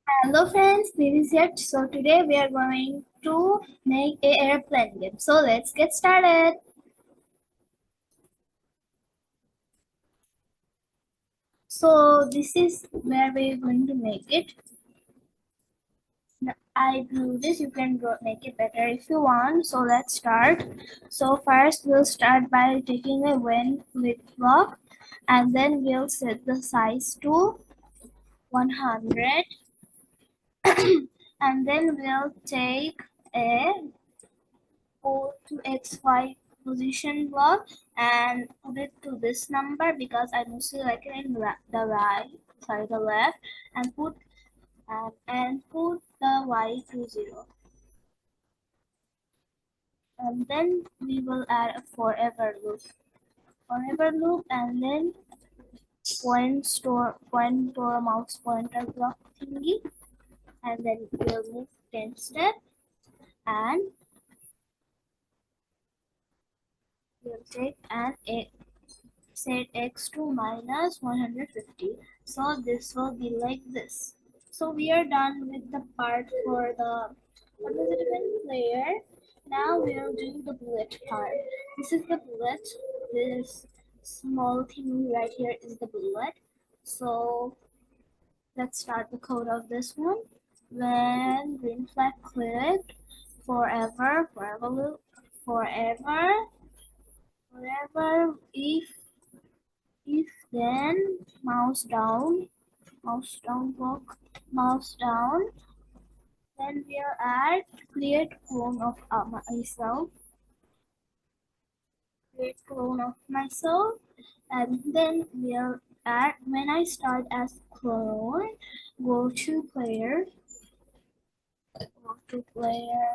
Hello friends, this is Yet. So today we are going to make a airplane game. So let's get started. So this is where we're going to make it. I drew this. You can make it better if you want. So let's start. So first we'll start by taking a wind width block, and then we'll set the size to 100, and then we'll take a go to XY position block and put it to this number because I mostly like it in the left, and put the Y to 0. And then we will add a forever loop, and then point to a mouse pointer block thingy, and then we'll move 10 steps, and we'll take an set x to minus 150. So this will be like this. So we are done with the part for the what was it again? Player. Now we'll do the bullet part. This is the bullet. This small thing right here is the bullet. So let's start the code of this one. When green flag clicked, forever, forever, if then mouse down block, mouse down, then we'll add create clone of myself, and then we'll add when I start as clone, go to player, go to player,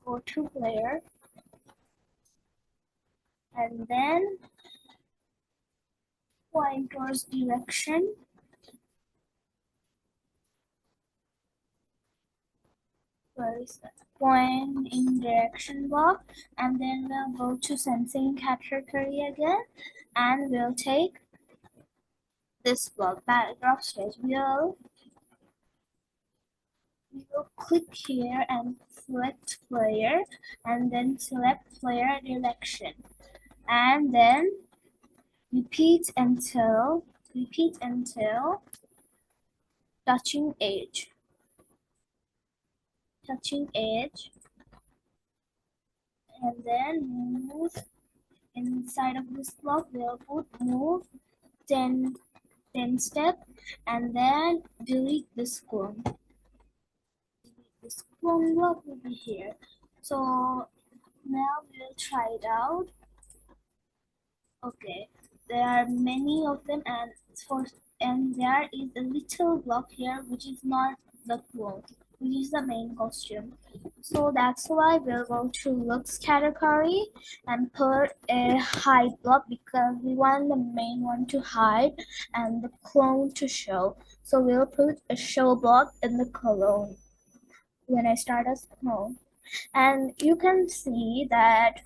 go to player, and then point towards direction. Where is that? Point in direction block, and then we'll go to sensing category again, and we'll take this block paragraph stage. We'll click here and select player, and then select player direction, and then repeat until touching edge, and then move inside of this block. We'll put move 10 step, and then delete this clone. This clone block will be here. So now we'll try it out. Okay, there are many of them, and there is a little block here which is not the clone, which is the main costume. So that's why we'll go to looks category and put a hide block because we want the main one to hide and the clone to show. So we'll put a show block in the clone when I start as clone. And you can see that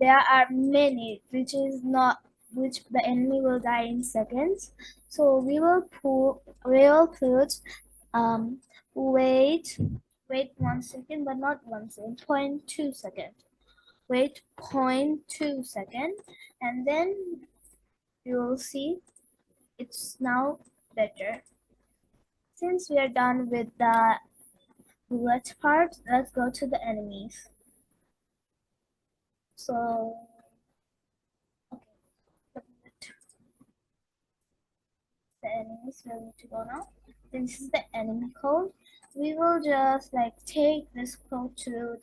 there are many which the enemy will die in seconds. So we will put wait 1 second, but not 1 second, 0.2 second. Wait 0.2 second, and then you will see it's now better. Since we are done with the bullet part, let's go to the enemies. So okay, the enemies will need to go now. This is the enemy code. We will just like take this code to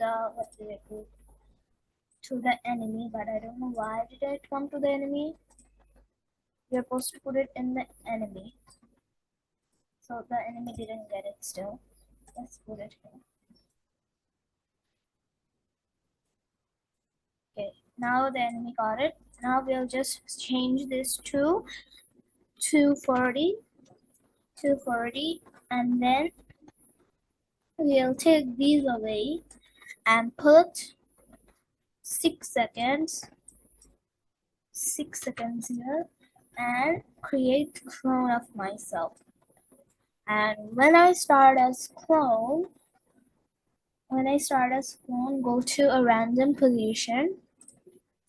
the enemy, but I don't know why did it come to the enemy. We're supposed to put it in the enemy, so the enemy didn't get it still. Let's put it here. Okay, now the enemy got it. Now we'll just change this to 240, and then we'll take these away and put 6 seconds here, and create clone of myself. And when I start as clone, go to a random position,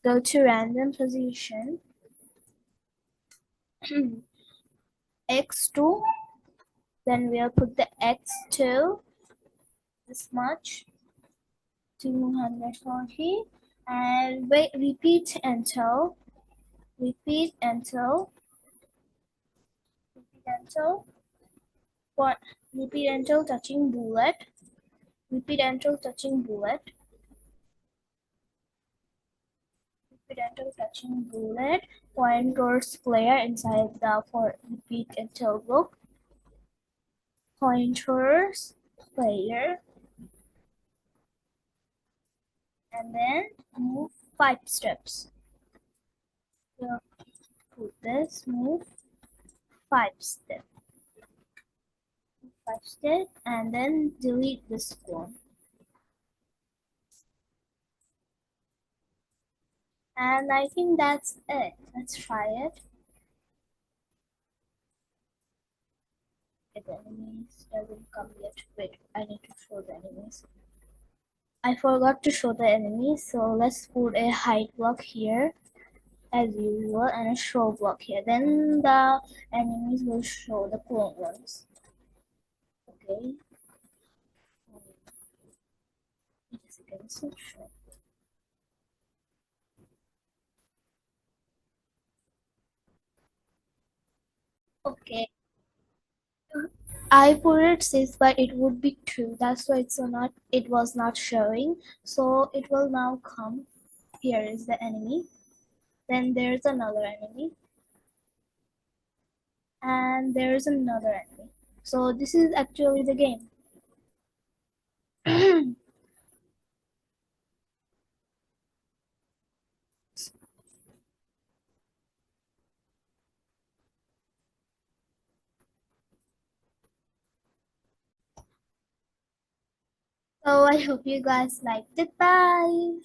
go to random position, x2, then we'll put the x2, this much, 240, and wait, repeat until, repeat until, what, repeat until touching bullet, repeat until touching bullet, repeat until touching bullet, point towards player inside the for repeat until loop, point towards player, and then move 5 steps. We'll put this, move 5 steps. 5 steps, and then delete this one. And I think that's it. Let's try it. The enemies doesn't come yet. Wait, I need to show the enemies. I forgot to show the enemies, so let's put a hide block here as usual and a show block here. Then the enemies will show the clone ones. Okay. Wait a second, so show. Okay. I put it 6, but it would be 2. That's why it was not showing. So it will now come. Here is the enemy. Then there's another enemy. And there's another enemy. So this is actually the game. So I hope you guys liked it. Bye.